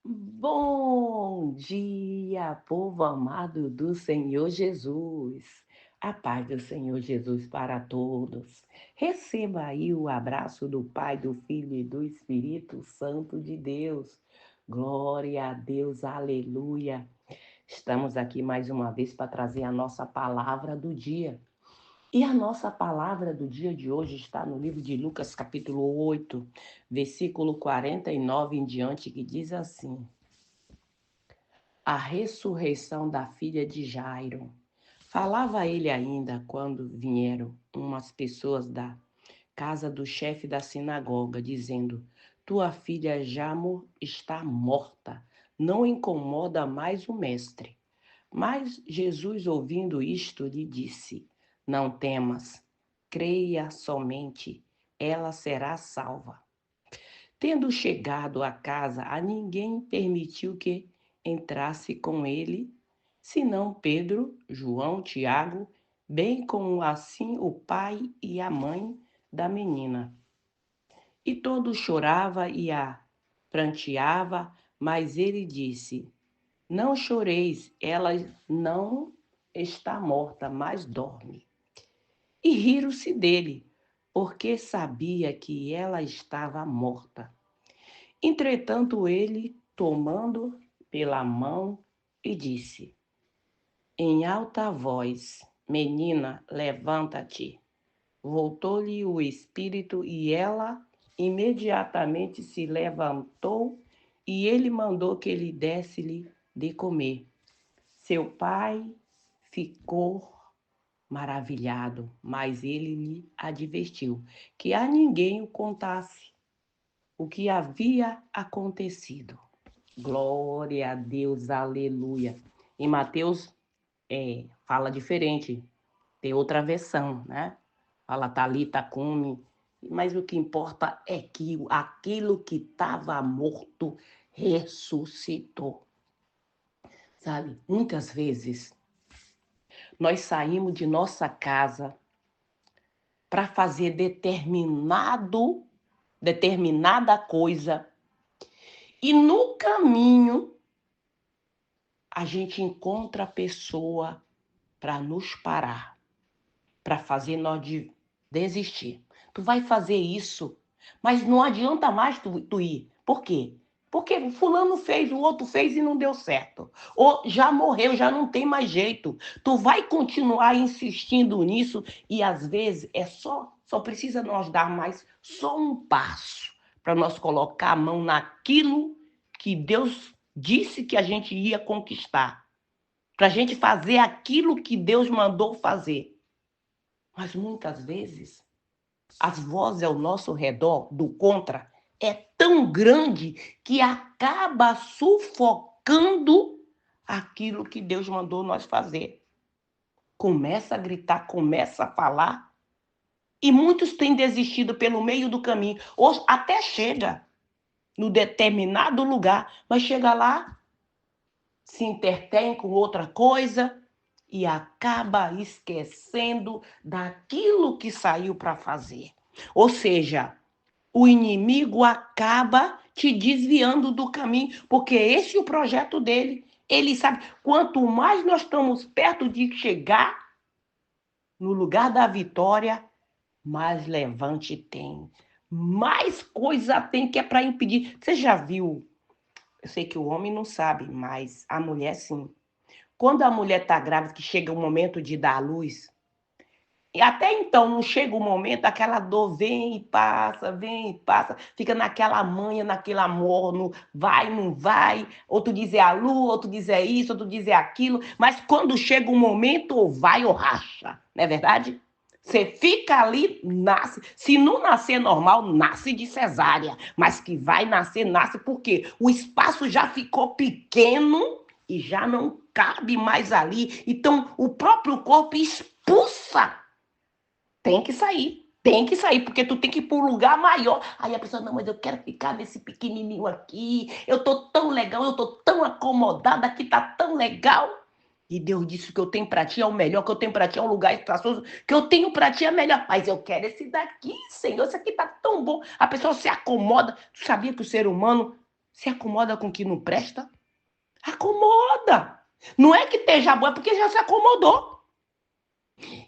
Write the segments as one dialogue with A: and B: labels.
A: Bom dia, povo amado do Senhor Jesus. A paz do Senhor Jesus para todos. Receba aí o abraço do Pai, do Filho e do Espírito Santo de Deus. Glória a Deus, aleluia. Estamos aqui mais uma vez para trazer a nossa palavra do dia. E a nossa palavra do dia de hoje está no livro de Lucas, capítulo 8, versículo 49 em diante, que diz assim: A ressurreição da filha de Jairo. Falava ele ainda quando vieram umas pessoas da casa do chefe da sinagoga, dizendo: Tua filha já está morta, não incomoda mais o mestre. Mas Jesus, ouvindo isto, lhe disse: Não temas, creia somente, ela será salva. Tendo chegado à casa, a ninguém permitiu que entrasse com ele, senão Pedro, João, Tiago, bem como assim o pai e a mãe da menina. E todo chorava e a pranteava, mas ele disse: Não choreis, ela não está morta, mas dorme. E riram-se dele, porque sabia que ela estava morta. Entretanto, ele, tomando pela mão, e disse em alta voz: Menina, levanta-te. Voltou-lhe o espírito e ela imediatamente se levantou e ele mandou que lhe desse-lhe de comer. Seu pai ficou maravilhado, mas ele lhe advertiu que a ninguém o contasse o que havia acontecido. Glória a Deus, aleluia. Em Mateus fala diferente, tem outra versão, né? Fala Talita cumi, mas o que importa é que aquilo que estava morto ressuscitou. Sabe, muitas vezes nós saímos de nossa casa para fazer determinada coisa e no caminho a gente encontra a pessoa para nos parar, para fazer nós desistir. Tu vai fazer isso, mas não adianta mais tu ir. Por quê? Porque o fulano fez, o outro fez e não deu certo. Ou já morreu, já não tem mais jeito. Tu vai continuar insistindo nisso e às vezes só precisa nós dar mais só um passo para nós colocar a mão naquilo que Deus disse que a gente ia conquistar. Para a gente fazer aquilo que Deus mandou fazer. Mas muitas vezes as vozes ao nosso redor do contra é tão grande que acaba sufocando aquilo que Deus mandou nós fazer. Começa a gritar, começa a falar, e muitos têm desistido pelo meio do caminho, ou até chega no determinado lugar, mas chega lá, se entretém com outra coisa e acaba esquecendo daquilo que saiu para fazer. Ou seja, o inimigo acaba te desviando do caminho, porque esse é o projeto dele. Ele sabe, quanto mais nós estamos perto de chegar no lugar da vitória, mais levante tem, mais coisa tem que é para impedir. Você já viu? Eu sei que o homem não sabe, mas a mulher sim. Quando a mulher está grávida, que chega o momento de dar à luz, e até então não chega o momento, aquela dor vem e passa, fica naquela manha, naquele amor, no vai, não vai, outro diz é a lua, outro diz é isso, outro diz é aquilo, mas quando chega o momento, ou vai ou racha, não é verdade? Você fica ali, nasce. Se não nascer normal, nasce de cesárea. Mas que vai nascer, nasce porque o espaço já ficou pequeno e já não cabe mais ali. Então, o próprio corpo expulsa. Tem que sair, porque tu tem que ir para um lugar maior. Aí a pessoa, não, mas eu quero ficar nesse pequenininho aqui. Eu tô tão legal, eu tô tão acomodada, aqui tá tão legal. E Deus disse que eu tenho para ti é o melhor, que eu tenho para ti é um lugar espaçoso, que eu tenho para ti é melhor. Mas eu quero esse daqui, Senhor, esse aqui tá tão bom. A pessoa se acomoda. Tu sabia que o ser humano Se acomoda com o que não presta? Acomoda. Não é que esteja bom, é porque já se acomodou.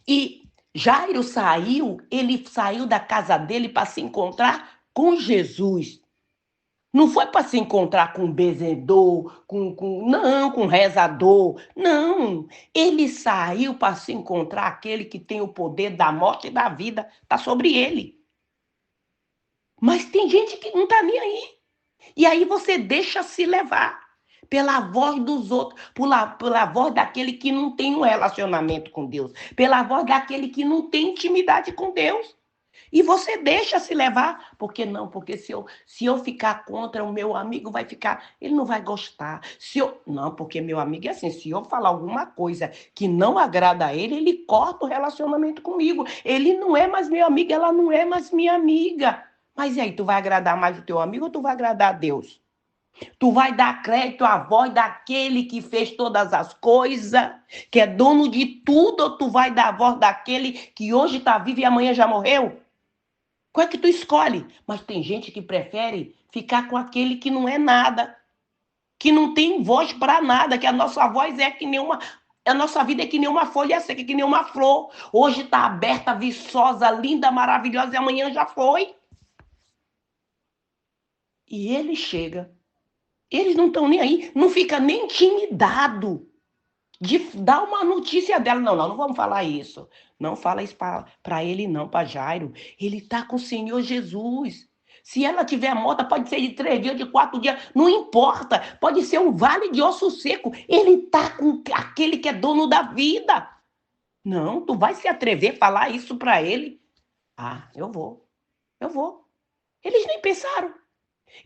A: E Jairo saiu, ele saiu da casa dele para se encontrar com Jesus. Não foi para se encontrar com um benzedor, não, com um rezador. Não. Ele saiu para se encontrar aquele que tem o poder da morte e da vida. Está sobre ele. Mas tem gente que não está nem aí. E aí você deixa se levar pela voz dos outros, pela voz daquele que não tem um relacionamento com Deus, pela voz daquele que não tem intimidade com Deus. E você deixa se levar, porque não? Porque se eu ficar contra, o meu amigo vai ficar, ele não vai gostar. Não, porque meu amigo é assim, se eu falar alguma coisa que não agrada a ele, ele corta o relacionamento comigo. Ele não é mais meu amigo, ela não é mais minha amiga. Mas e aí, tu vai agradar mais o teu amigo ou tu vai agradar a Deus? Tu vai dar crédito à voz daquele que fez todas as coisas, que é dono de tudo, ou tu vai dar a voz daquele que hoje está vivo e amanhã já morreu? Qual é que tu escolhe? Mas tem gente que prefere ficar com aquele que não é nada, que não tem voz para nada, que a nossa voz é que nem uma... A nossa vida é que nem uma folha seca, que nem uma flor. Hoje está aberta, viçosa, linda, maravilhosa, e amanhã já foi. E ele chega. Eles não estão nem aí, não fica nem intimidado de dar uma notícia dela. Não, não vamos falar isso. Não fala isso para ele, não, para Jairo. Ele está com o Senhor Jesus. Se ela tiver morta, pode ser de 3 dias, de 4 dias, não importa. Pode ser um vale de osso seco. Ele está com aquele que é dono da vida. Não, tu vai se atrever a falar isso para ele? Ah, eu vou. Eles nem pensaram.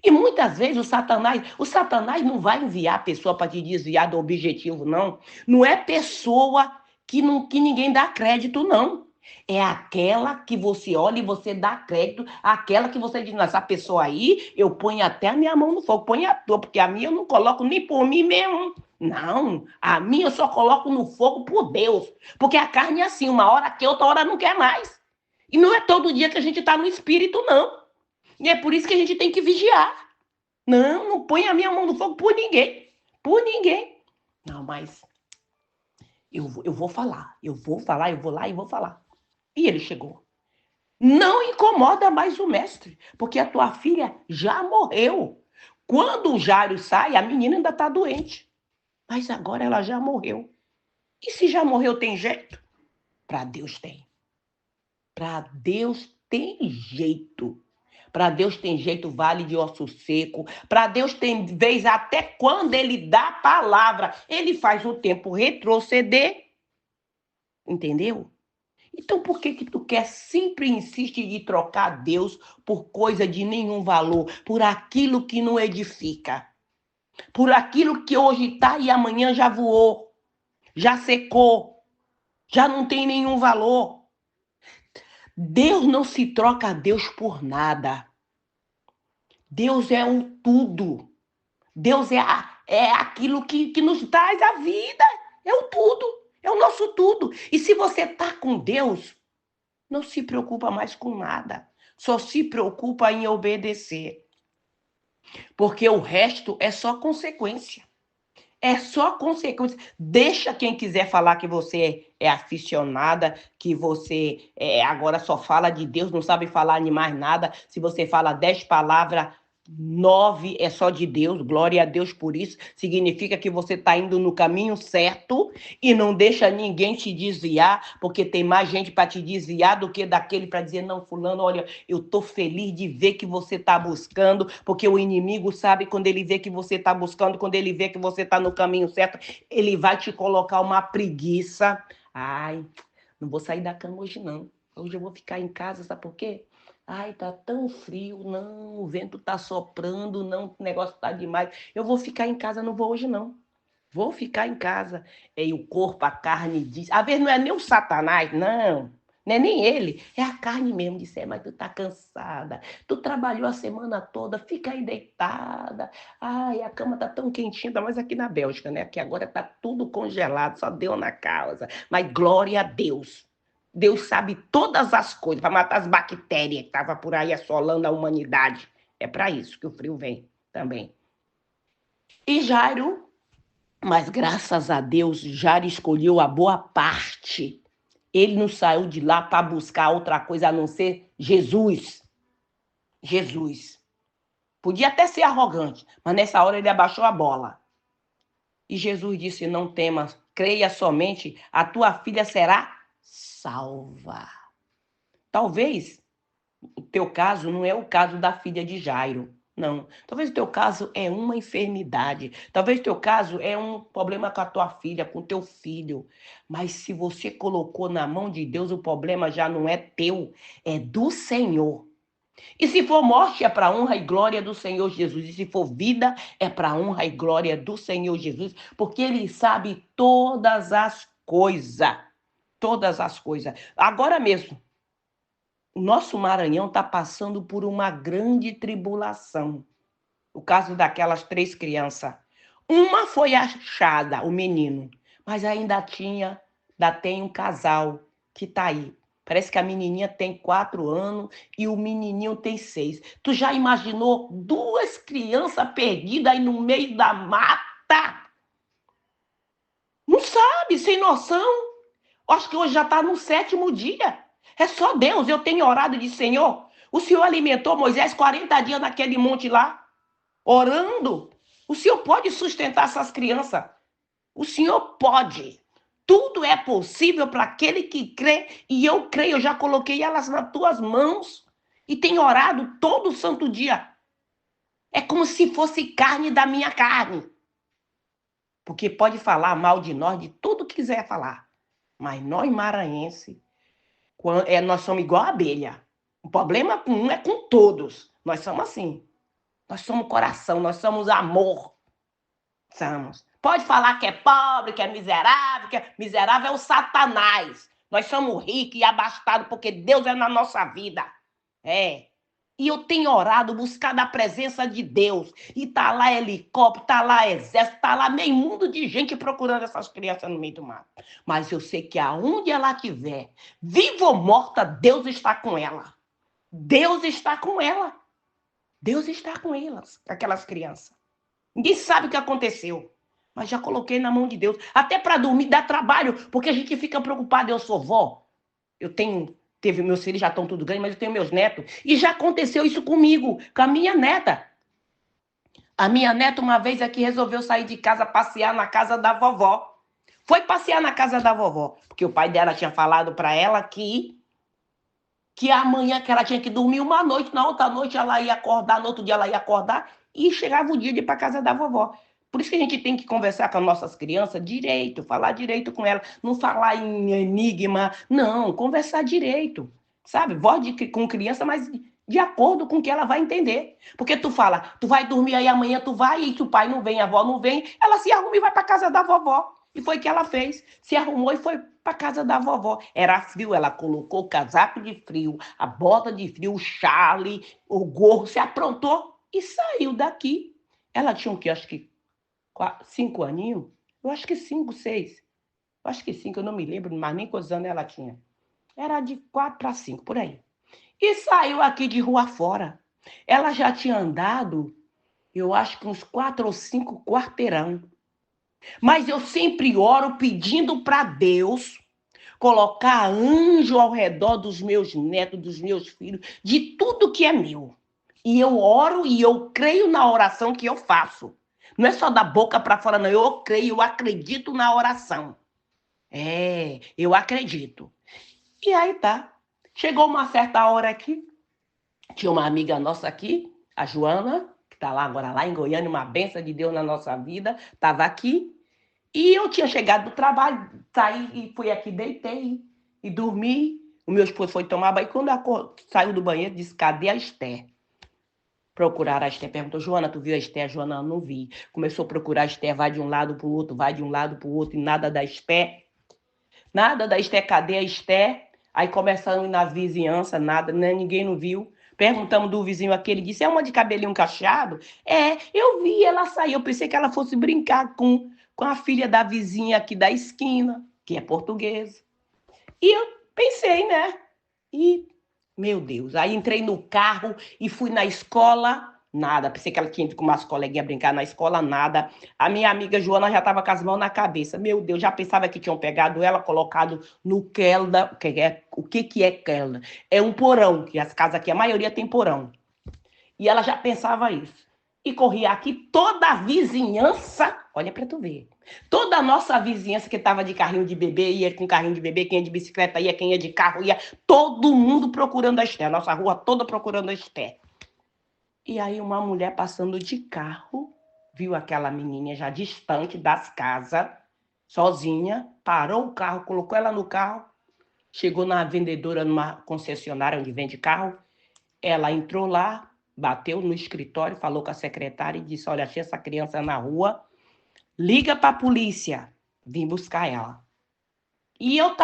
A: E muitas vezes o Satanás não vai enviar a pessoa para te desviar do objetivo, não. Não é pessoa que ninguém dá crédito, não. É aquela que você olha e você dá crédito, aquela que você diz, essa pessoa aí, eu ponho até a minha mão no fogo, põe a tua, porque a minha eu não coloco nem por mim mesmo. Não, a minha eu só coloco no fogo por Deus. Porque a carne é assim, uma hora quer, outra hora não quer mais. E não é todo dia que a gente está no espírito, não. E é por isso que a gente tem que vigiar. Não põe a minha mão no fogo por ninguém. Por ninguém. Não, mas eu vou falar. Eu vou lá e vou falar. E ele chegou. Não incomoda mais o mestre, porque a tua filha já morreu. Quando o Jairo sai, a menina ainda está doente. Mas agora ela já morreu. E se já morreu, tem jeito? Para Deus tem. Para Deus tem jeito. Para Deus tem jeito, vale de osso seco. Para Deus tem vez até quando ele dá a palavra. Ele faz o tempo retroceder. Entendeu? Então por que tu quer sempre insistir de trocar Deus por coisa de nenhum valor? Por aquilo que não edifica? Por aquilo que hoje está e amanhã já voou? Já secou? Já não tem nenhum valor? Deus não se troca a Deus por nada. Deus é um tudo. Deus é aquilo que nos traz a vida. É o tudo. É o nosso tudo. E se você está com Deus, não se preocupa mais com nada. Só se preocupa em obedecer. Porque o resto é só consequência. É só consequência. Deixa quem quiser falar que você é aficionada, que você agora só fala de Deus, não sabe falar de mais nada. Se você fala 10 palavras, 9 é só de Deus, glória a Deus por isso. Significa que você está indo no caminho certo e não deixa ninguém te desviar, porque tem mais gente para te desviar do que daquele para dizer, não, fulano, olha, eu estou feliz de ver que você está buscando, porque o inimigo sabe quando ele vê que você está buscando, quando ele vê que você está no caminho certo, ele vai te colocar uma preguiça. Ai, não vou sair da cama hoje não. Hoje eu vou ficar em casa, sabe por quê? Ai, tá tão frio, não, o vento tá soprando, não, o negócio tá demais. Eu vou ficar em casa, não vou hoje não. Vou ficar em casa. E o corpo, a carne diz. Às vezes não é nem o Satanás, não. Não é nem ele, é a carne mesmo. Disse, mas tu tá cansada. Tu trabalhou a semana toda, fica aí deitada. Ai, a cama tá tão quentinha, ainda mais aqui na Bélgica, né? Aqui agora tá tudo congelado, só deu na causa. Mas glória a Deus. Deus sabe todas as coisas, para matar as bactérias que estavam por aí assolando a humanidade. É para isso que o frio vem também. E Jairo, mas graças a Deus, Jairo escolheu a boa parte. Ele não saiu de lá para buscar outra coisa a não ser Jesus. Jesus. Podia até ser arrogante, mas nessa hora ele abaixou a bola. E Jesus disse: não temas, creia somente, a tua filha será salva. Talvez o teu caso não é o caso da filha de Jairo. Não. Talvez o teu caso é uma enfermidade. Talvez o teu caso é um problema com a tua filha, com o teu filho. Mas se você colocou na mão de Deus, o problema já não é teu, é do Senhor. E se for morte, é para a honra e glória do Senhor Jesus. E se for vida, é para a honra e glória do Senhor Jesus. Porque Ele sabe todas as coisas. Todas as coisas. Agora mesmo, o nosso Maranhão está passando por uma grande tribulação. O caso daquelas 3 crianças. Uma foi achada, o menino, mas ainda tem um casal que está aí. Parece que a menininha tem 4 anos e o menininho tem 6. Tu já imaginou 2 crianças perdidas aí no meio da mata? Não sabe, sem noção. Acho que hoje já está no 7º dia. É só Deus. Eu tenho orado de Senhor. O Senhor alimentou Moisés 40 dias naquele monte lá, orando. O Senhor pode sustentar essas crianças. O Senhor pode. Tudo é possível para aquele que crê. E eu creio. Eu já coloquei elas nas tuas mãos. E tenho orado todo santo dia. É como se fosse carne da minha carne. Porque pode falar mal de nós, de tudo que quiser falar. Mas nós, maranhenses, nós somos igual a abelha. O problema com um é com todos. Nós somos assim. Nós somos coração, nós somos amor. Somos. Pode falar que é pobre, que é miserável. Miserável é o Satanás. Nós somos ricos e abastados porque Deus é na nossa vida. É. E eu tenho orado, buscado a presença de Deus. E tá lá helicóptero, tá lá exército, tá lá meio mundo de gente procurando essas crianças no meio do mato. Mas eu sei que aonde ela estiver, viva ou morta, Deus está com ela. Deus está com ela. Deus está com elas, aquelas crianças. Ninguém sabe o que aconteceu. Mas já coloquei na mão de Deus. Até para dormir dá trabalho, porque a gente fica preocupado. Eu sou vó. Meus filhos já estão tudo grandes, mas eu tenho meus netos. E já aconteceu isso comigo, com a minha neta. A minha neta, uma vez aqui, resolveu sair de casa, passear na casa da vovó. Foi passear na casa da vovó, porque o pai dela tinha falado para ela que amanhã que ela tinha que dormir uma noite, na outra noite ela ia acordar, no outro dia ela ia acordar e chegava o dia de ir para casa da vovó. Por isso que a gente tem que conversar com as nossas crianças direito, falar direito com elas, não falar em enigma, não, conversar direito, sabe? Voz com criança, mas de acordo com o que ela vai entender. Porque tu fala, tu vai dormir aí amanhã, tu vai, e se o pai não vem, a avó não vem, ela se arruma e vai para casa da vovó. E foi o que ela fez. Se arrumou e foi para casa da vovó. Era frio, ela colocou o casaco de frio, a bota de frio, o chale, o gorro, se aprontou e saiu daqui. Ela tinha o quê? Acho que 5 aninhos? Eu acho que 5, 6. Eu acho que 5, eu não me lembro, mas nem quantos anos ela tinha. Era de 4 para 5, por aí. E saiu aqui de rua fora. Ela já tinha andado, eu acho que uns 4 ou 5 quarteirão. Mas eu sempre oro pedindo para Deus colocar anjo ao redor dos meus netos, dos meus filhos, de tudo que é meu. E eu oro e eu creio na oração que eu faço. Não é só da boca para fora, não. Eu creio, eu acredito na oração. Eu acredito. E aí tá. Chegou uma certa hora aqui, tinha uma amiga nossa aqui, a Joana, que está lá agora lá em Goiânia, uma bênção de Deus na nossa vida, estava aqui. E eu tinha chegado do trabalho, saí e fui aqui, deitei e dormi. O meu esposo foi tomar banho. Quando saiu do banheiro, disse: cadê a Esther? Procuraram a Esther, perguntou: Joana, tu viu a Esther? Joana, não vi. Começou a procurar a Esther, vai de um lado para o outro, vai de um lado para o outro, e nada da Esther. Nada da Esther, cadê a Esther? Aí começaram a ir na vizinhança, nada, né? Ninguém não viu. Perguntamos do vizinho aqui, ele disse: é uma de cabelinho cacheado? Eu vi ela sair, eu pensei que ela fosse brincar com a filha da vizinha aqui da esquina, que é portuguesa. E eu pensei, né? E, meu Deus, aí entrei no carro e fui na escola, Nada. Pensei que ela tinha ido com umas coleguinhas brincar na escola, nada. A minha amiga Joana já estava com as mãos na cabeça. Meu Deus, já pensava que tinham pegado ela, colocado no Kelda. O que é Kelda? É um porão, que as casas aqui, a maioria tem porão. E ela já pensava isso. E corria aqui toda a vizinhança, olha para tu ver, toda a nossa vizinhança que estava de carrinho de bebê, ia com carrinho de bebê, quem ia de bicicleta ia, quem ia de carro ia, todo mundo procurando a Esther, nossa rua toda procurando a Esther. E aí uma mulher passando de carro, viu aquela menininha já distante das casas, sozinha, parou o carro, colocou ela no carro, chegou na vendedora, numa concessionária onde vende carro, ela entrou lá, bateu no escritório, falou com a secretária e disse, olha, achei essa criança na rua, liga para a polícia, vim buscar ela. E eu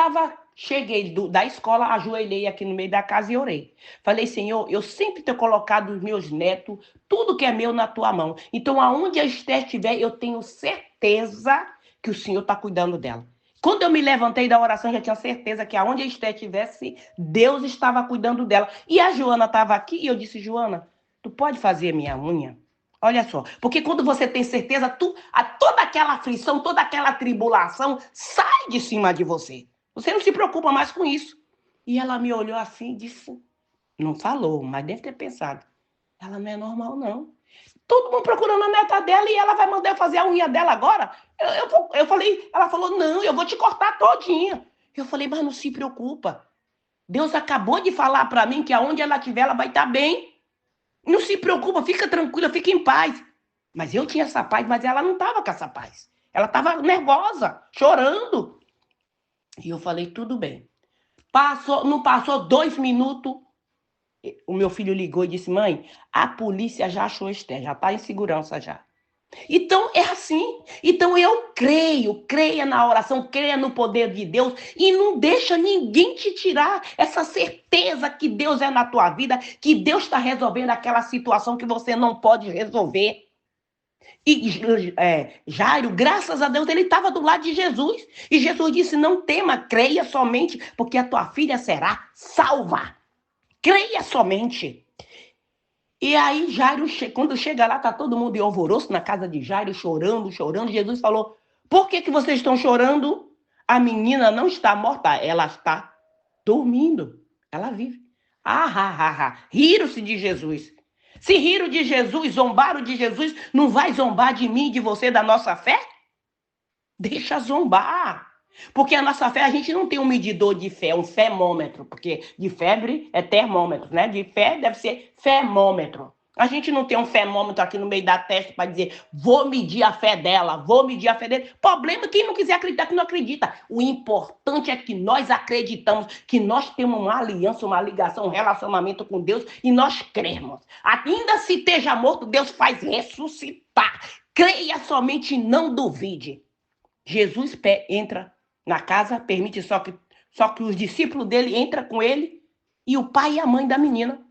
A: cheguei da escola, ajoelhei aqui no meio da casa e orei. Falei, Senhor, eu sempre tenho colocado os meus netos, tudo que é meu na tua mão. Então, aonde a Esther estiver, eu tenho certeza que o Senhor está cuidando dela. Quando eu me levantei da oração, já tinha certeza que aonde a Esther estivesse, Deus estava cuidando dela. E a Joana estava aqui e eu disse, Joana, tu pode fazer minha unha? Olha só, porque quando você tem certeza, toda aquela aflição, toda aquela tribulação sai de cima de você. Você não se preocupa mais com isso. E ela me olhou assim e disse, não falou, mas deve ter pensado, ela não é normal não. Todo mundo procurando a neta dela e ela vai mandar eu fazer a unha dela agora? Eu falei, ela falou, não, eu vou te cortar todinha. Eu falei, mas não se preocupa. Deus acabou de falar para mim que aonde ela estiver, ela vai estar bem. Não se preocupa, fica tranquila, fica em paz. Mas eu tinha essa paz, mas ela não estava com essa paz. Ela estava nervosa, chorando. E eu falei, tudo bem. Não passou 2 minutos, o meu filho ligou e disse, mãe, a polícia já achou Esther, já está em segurança já. Então, é assim. Então, eu creia na oração, creia no poder de Deus e não deixa ninguém te tirar essa certeza que Deus é na tua vida, que Deus está resolvendo aquela situação que você não pode resolver. E Jairo, graças a Deus, ele estava do lado de Jesus. E Jesus disse, não tema, creia somente, porque a tua filha será salva. Creia somente. E aí, Jairo, quando chega lá, tá todo mundo em alvoroço na casa de Jairo, chorando, chorando. Jesus falou, por que vocês estão chorando? A menina não está morta, ela está dormindo. Ela vive. Riram-se de Jesus. Se riram de Jesus, zombaram de Jesus, não vai zombar de mim, de você, da nossa fé? Deixa zombar. Porque a nossa fé, a gente não tem um medidor de fé, um femômetro, porque de febre é termômetro, né? De fé deve ser femômetro. A gente não tem um femômetro aqui no meio da testa para dizer, vou medir a fé dela, vou medir a fé dele. Problema é quem não quiser acreditar, que não acredita. O importante é que nós acreditamos, que nós temos uma aliança, uma ligação, um relacionamento com Deus e nós cremos. Ainda se esteja morto, Deus faz ressuscitar. Creia somente e não duvide. Jesus entra na casa, permite só que os discípulos dele entram com ele e o pai e a mãe da menina.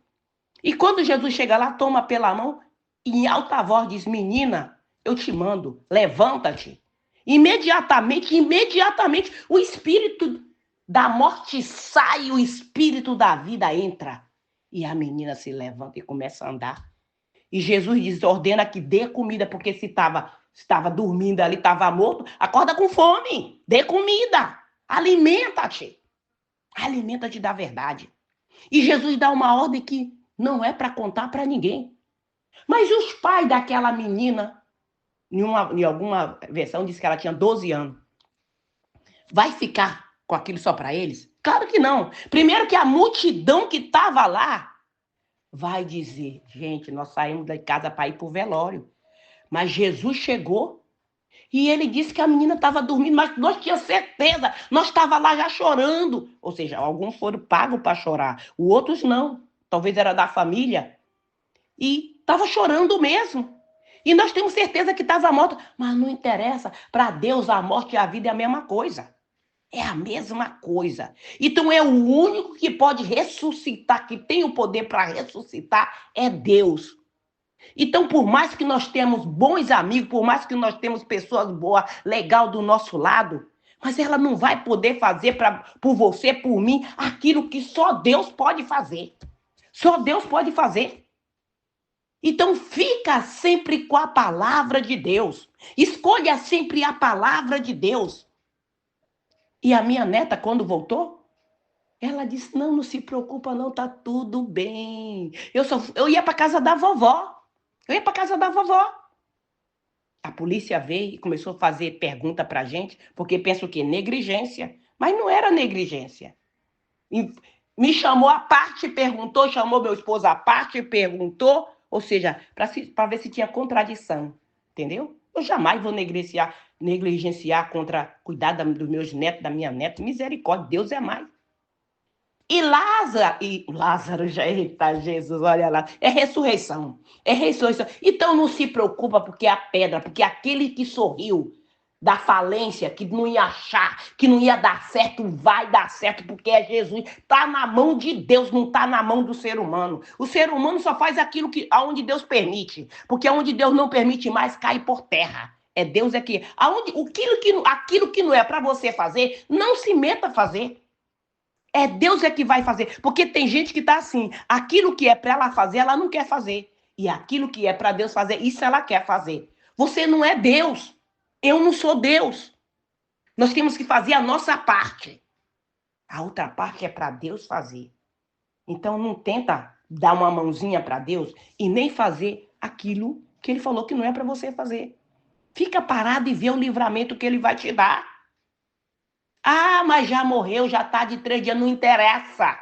A: E quando Jesus chega lá, toma pela mão e em alta voz diz, menina, eu te mando, levanta-te. Imediatamente, o espírito da morte sai, o espírito da vida entra. E a menina se levanta e começa a andar. E Jesus diz, ordena que dê comida, porque se estava dormindo ali, estava morto, acorda com fome, dê comida, alimenta-te da verdade. E Jesus dá uma ordem que não é para contar para ninguém. Mas os pais daquela menina, em alguma versão diz que ela tinha 12 anos, vai ficar com aquilo só para eles? Claro que não. Primeiro que a multidão que estava lá vai dizer, gente, nós saímos da casa para ir para o velório. Mas Jesus chegou e ele disse que a menina estava dormindo, mas nós tínhamos certeza, nós estávamos lá já chorando. Ou seja, alguns foram pagos para chorar, os outros não. Talvez era da família. E estava chorando mesmo. E nós temos certeza que estava morta, mas não interessa. Para Deus, a morte e a vida é a mesma coisa. É a mesma coisa. Então é o único que pode ressuscitar, que tem o poder para ressuscitar, é Deus. Então, por mais que nós temos bons amigos, por mais que nós temos pessoas boas, legal do nosso lado, mas ela não vai poder fazer por você, por mim, aquilo que só Deus pode fazer. Só Deus pode fazer. Então fica sempre com a palavra de Deus. Escolha sempre a palavra de Deus. E a minha neta, quando voltou, ela disse, não se preocupa não, tá tudo bem. Eu ia para casa da vovó. A polícia veio e começou a fazer pergunta pra gente, porque pensa o quê? Negligência. Mas não era negligência. Me chamou à parte, perguntou, chamou meu esposo à parte, perguntou, ou seja, para ver se tinha contradição, entendeu? Eu jamais vou negligenciar contra cuidar dos meus netos, da minha neta, misericórdia, Deus é mais. E Lázaro já, eita Jesus, olha lá, é ressurreição. Então não se preocupa porque a pedra, porque aquele que sorriu da falência, que não ia achar, que não ia dar certo, vai dar certo, porque é Jesus. Está na mão de Deus, não está na mão do ser humano. O ser humano só faz aquilo aonde Deus permite, porque aonde Deus não permite mais, cai por terra. É Deus que... Aquilo que não é para você fazer, não se meta a fazer. É Deus que vai fazer, porque tem gente que está assim, aquilo que é para ela fazer, ela não quer fazer. E aquilo que é para Deus fazer, isso ela quer fazer. Você não é Deus. Eu não sou Deus. Nós temos que fazer a nossa parte. A outra parte é para Deus fazer. Então não tenta dar uma mãozinha para Deus e nem fazer aquilo que ele falou que não é para você fazer. Fica parado e vê o livramento que ele vai te dar. Ah, mas já morreu, já está de 3 dias, não interessa.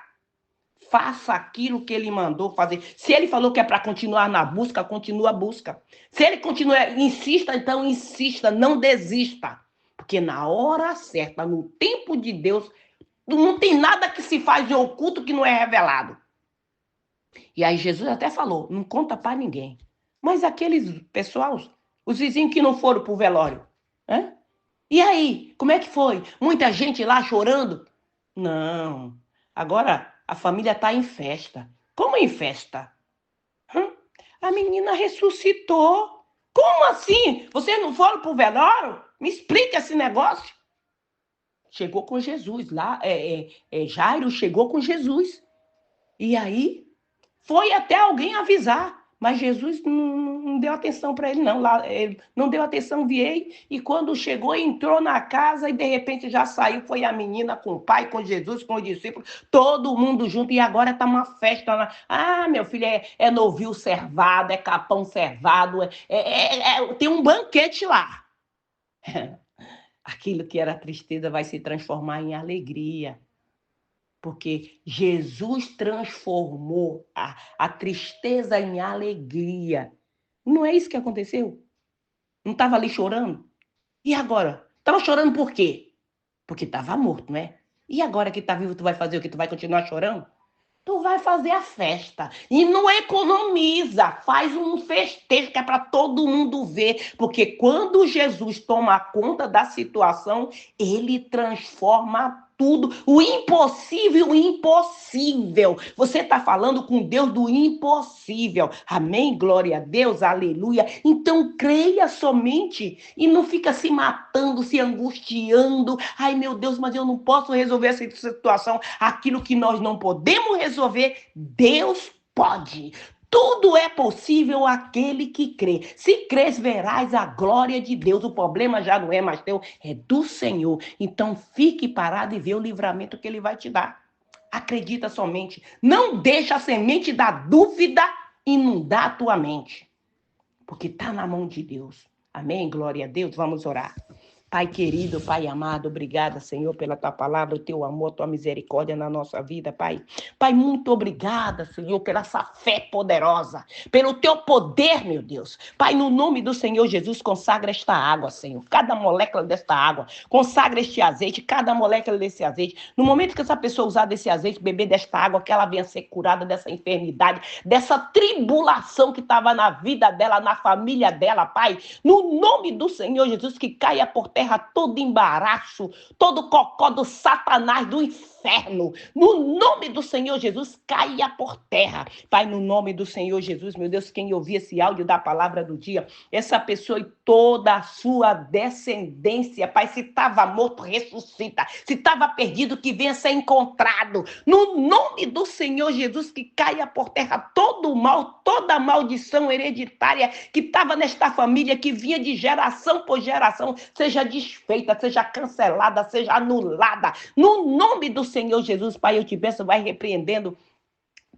A: Faça aquilo que ele mandou fazer. Se ele falou que é para continuar na busca, continua a busca. Se ele continua, insista, então insista, não desista. Porque na hora certa, no tempo de Deus, não tem nada que se faz de oculto que não é revelado. E aí Jesus até falou, não conta para ninguém. Mas aqueles pessoal, os vizinhos que não foram pro velório, né? E aí, como é que foi? Muita gente lá chorando? Não. Agora a família está em festa. Como em festa? A menina ressuscitou. Como assim? Vocês não foram pro velório? Me explica esse negócio. Chegou com Jesus lá. Jairo chegou com Jesus. E aí foi até alguém avisar. Mas Jesus não deu atenção para ele, não. Ele não deu atenção, e quando chegou, entrou na casa e de repente já saiu. Foi a menina com o pai, com Jesus, com os discípulos, todo mundo junto. E agora está uma festa lá. Ah, meu filho, é novio servado, é capão servado, tem um banquete lá. Aquilo que era tristeza vai se transformar em alegria. Porque Jesus transformou a tristeza em alegria. Não é isso que aconteceu? Não estava ali chorando? E agora? Estava chorando por quê? Porque estava morto, não é? E agora que está vivo, tu vai fazer o quê? Tu vai continuar chorando? Tu vai fazer a festa. E não economiza. Faz um festejo que é para todo mundo ver. Porque quando Jesus toma conta da situação, ele transforma tudo. O impossível, o impossível. Você está falando com Deus do impossível. Amém? Glória a Deus, aleluia. Então creia somente e não fica se matando, se angustiando. Ai, meu Deus, mas eu não posso resolver essa situação. Aquilo que nós não podemos resolver, Deus pode. Tudo é possível àquele que crê. Se crês, verás a glória de Deus. O problema já não é mais teu, é do Senhor. Então fique parado e vê o livramento que ele vai te dar. Acredita somente. Não deixa a semente da dúvida inundar a tua mente. Porque está na mão de Deus. Amém? Glória a Deus. Vamos orar. Pai querido, Pai amado, obrigada, Senhor, pela tua palavra, o teu amor, a tua misericórdia na nossa vida, Pai. Pai, muito obrigada, Senhor, pela essa fé poderosa, pelo teu poder, meu Deus. Pai, no nome do Senhor Jesus, consagra esta água, Senhor, cada molécula desta água, consagra este azeite, cada molécula desse azeite. No momento que essa pessoa usar desse azeite, beber desta água, que ela venha ser curada dessa enfermidade, dessa tribulação que estava na vida dela, na família dela, Pai. No nome do Senhor Jesus, que caia por terra terra todo embaraço, todo cocó do Satanás, do inferno. No nome do Senhor Jesus, caia por terra. Pai, no nome do Senhor Jesus, meu Deus, quem ouvir esse áudio da palavra do dia, essa pessoa e toda a sua descendência, Pai, se estava morto, ressuscita. Se estava perdido, que venha ser encontrado. No nome do Senhor Jesus, que caia por terra todo o mal, toda a maldição hereditária que estava nesta família, que vinha de geração por geração, seja desfeita, seja cancelada, seja anulada. No nome do Senhor Jesus, Pai, eu te peço, vai repreendendo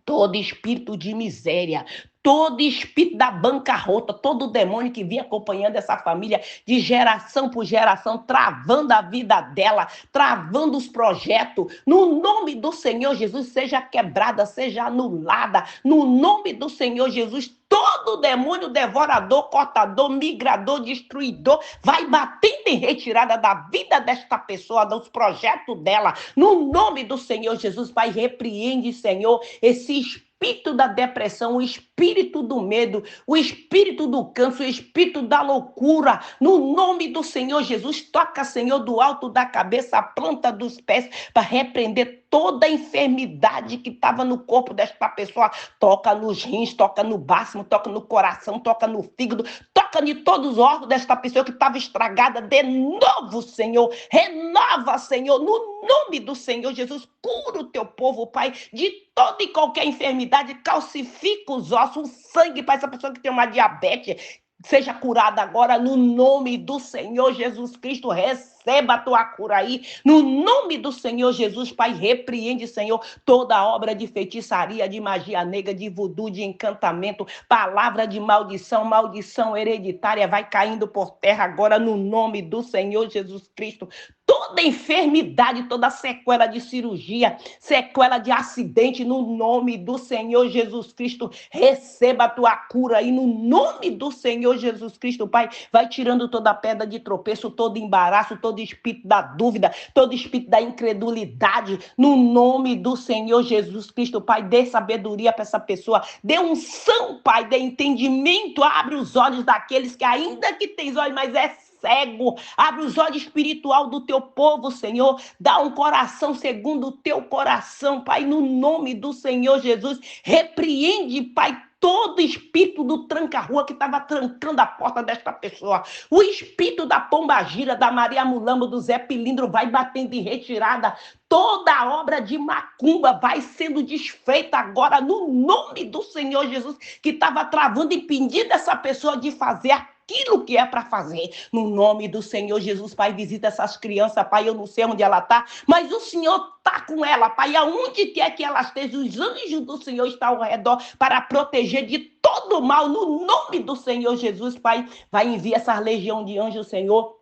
A: todo espírito de miséria, todo espírito da bancarrota, todo demônio que vinha acompanhando essa família de geração por geração, travando a vida dela, travando os projetos. No nome do Senhor Jesus, seja quebrada, seja anulada. No nome do Senhor Jesus, todo demônio devorador, cortador, migrador, destruidor, vai batendo em retirada da vida desta pessoa, dos projetos dela. No nome do Senhor Jesus, Pai, repreende, Senhor, esse espírito da depressão, o espírito do medo, o espírito do câncer, o espírito da loucura. No nome do Senhor Jesus, toca, Senhor, do alto da cabeça, a planta dos pés, para repreender toda a enfermidade que estava no corpo desta pessoa. Toca nos rins, toca no baço, toca no coração, toca no fígado, toca em todos os órgãos desta pessoa que estava estragada. De novo, Senhor, renova, Senhor, no nome do Senhor Jesus, cura o teu povo, Pai, de toda e qualquer enfermidade, calcifica os ossos, o sangue para essa pessoa que tem uma diabetes, seja curada agora no nome do Senhor Jesus Cristo. Receba a tua cura aí, no nome do Senhor Jesus, Pai. Repreende, Senhor, toda obra de feitiçaria, de magia negra, de voodoo, de encantamento, palavra de maldição, maldição hereditária, vai caindo por terra agora no nome do Senhor Jesus Cristo. Toda enfermidade, toda sequela de cirurgia, sequela de acidente, no nome do Senhor Jesus Cristo, receba a tua cura aí, no nome do Senhor Jesus Cristo, Pai. Vai tirando toda a pedra de tropeço, todo embaraço, todo espírito da dúvida, todo espírito da incredulidade, no nome do Senhor Jesus Cristo, Pai. Dê sabedoria para essa pessoa, dê unção, Pai, dê entendimento, abre os olhos daqueles que ainda que têm olhos, mas é cego, abre os olhos espiritual do teu povo, Senhor, dá um coração segundo o teu coração, Pai, no nome do Senhor Jesus, repreende, Pai, todo espírito do tranca-rua que estava trancando a porta desta pessoa, o espírito da pombagira, da Maria Mulamba, do Zé Pilindro, vai batendo em retirada, toda a obra de macumba vai sendo desfeita agora, no nome do Senhor Jesus, que estava travando, impedindo essa pessoa de fazer aquilo que é para fazer. No nome do Senhor Jesus, Pai, visita essas crianças, Pai, eu não sei onde ela está, mas o Senhor está com ela, Pai, aonde quer que ela esteja, os anjos do Senhor estão ao redor para proteger de todo mal, no nome do Senhor Jesus, Pai, vai enviar essa legião de anjos, Senhor,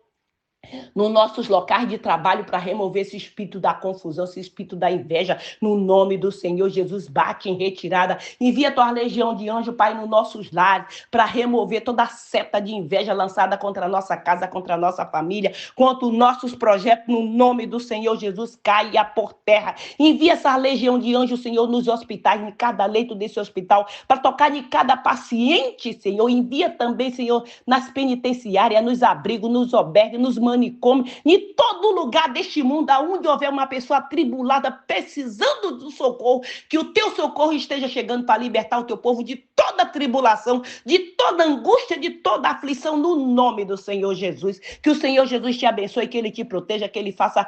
A: nos nossos locais de trabalho para remover esse espírito da confusão, esse espírito da inveja, no nome do Senhor Jesus, bate em retirada, envia a tua legião de anjo, Pai, nos nossos lares, para remover toda a seta de inveja lançada contra a nossa casa, contra a nossa família, contra os nossos projetos, no nome do Senhor Jesus, caia por terra, envia essa legião de anjo, Senhor, nos hospitais, em cada leito desse hospital, para tocar de cada paciente, Senhor, envia também, Senhor, nas penitenciárias, nos abrigos, nos albergues, nos manicômio, em todo lugar deste mundo, aonde houver uma pessoa atribulada, precisando do socorro, que o teu socorro esteja chegando para libertar o teu povo de toda tribulação, de toda angústia, de toda aflição, no nome do Senhor Jesus. Que o Senhor Jesus te abençoe, que ele te proteja, que ele faça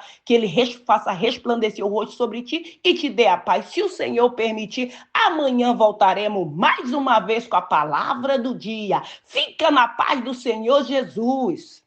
A: resplandecer o rosto sobre ti e te dê a paz. Se o Senhor permitir, amanhã voltaremos mais uma vez com a palavra do dia. Fica na paz do Senhor Jesus.